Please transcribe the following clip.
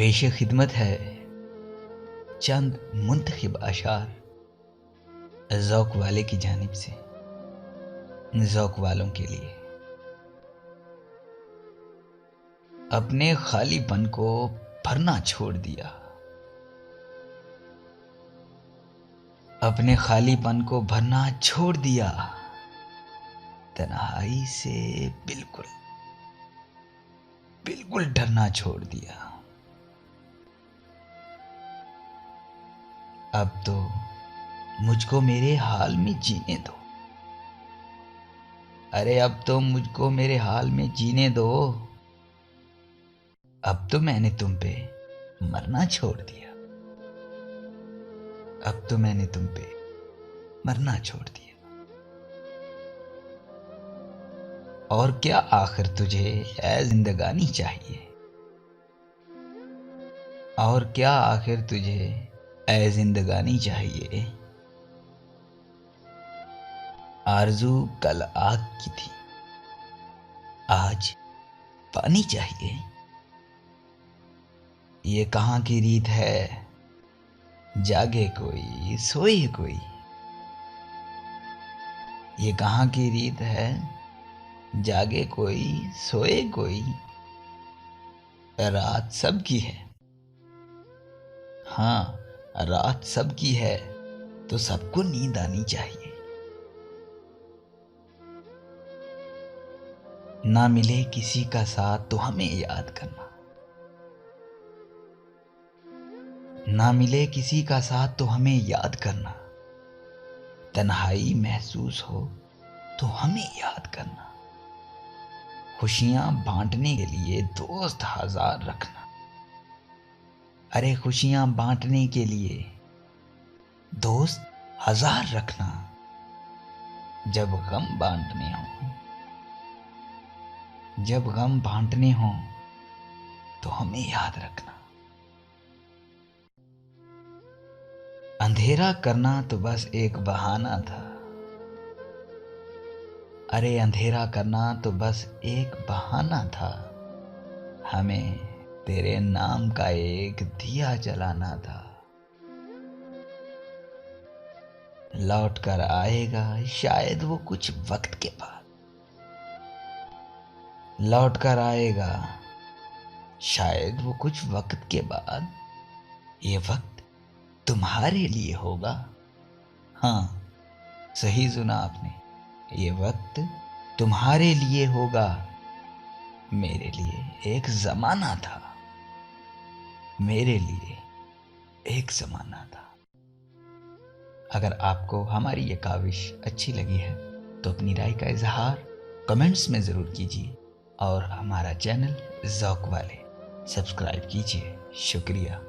पेश खिदमत है चंद मुंतखब अशार ज़ौक़ वाले की जानिब से ज़ौक़ वालों के लिए। अपने खालीपन को भरना छोड़ दिया, अपने खालीपन को भरना छोड़ दिया, तन्हाई से बिल्कुल बिल्कुल डरना छोड़ दिया। अब तो मुझको मेरे हाल में जीने दो, अरे अब तो मुझको मेरे हाल में जीने दो। अब तो मैंने तुम पे मरना छोड़ दिया, अब तो मैंने तुम पे मरना छोड़ दिया। और क्या आखिर तुझे ऐ जिंदगानी चाहिए, और क्या आखिर तुझे ऐ जिंदगानी चाहिए। आरज़ू कल आग की थी, आज पानी चाहिए। ये कहाँ की रीत है, जागे कोई सोए कोई। ये कहाँ की रीत है, जागे कोई सोए कोई। रात सबकी है, हाँ रात सबकी है, तो सबको नींद आनी चाहिए। ना मिले किसी का साथ तो हमें याद करना, ना मिले किसी का साथ तो हमें याद करना। तन्हाई महसूस हो तो हमें याद करना। खुशियां बांटने के लिए दोस्त 1000 रखना, अरे खुशियां बांटने के लिए दोस्त 1000 रखना। जब गम बांटने हो, जब गम बांटने हो तो हमें याद रखना। अंधेरा करना तो बस एक बहाना था, अरे अंधेरा करना तो बस एक बहाना था। हमें तेरे नाम का एक दिया जलाना था। लौट कर आएगा शायद वो कुछ वक्त के बाद, लौट कर आएगा शायद वो कुछ वक्त के बाद। ये वक्त तुम्हारे लिए होगा, हाँ सही सुना आपने, ये वक्त तुम्हारे लिए होगा। मेरे लिए एक जमाना था, मेरे लिए एक जमाना था। अगर आपको हमारी ये काविश अच्छी लगी है तो अपनी राय का इजहार कमेंट्स में ज़रूर कीजिए और हमारा चैनल ज़ौक़ वाले सब्सक्राइब कीजिए। शुक्रिया।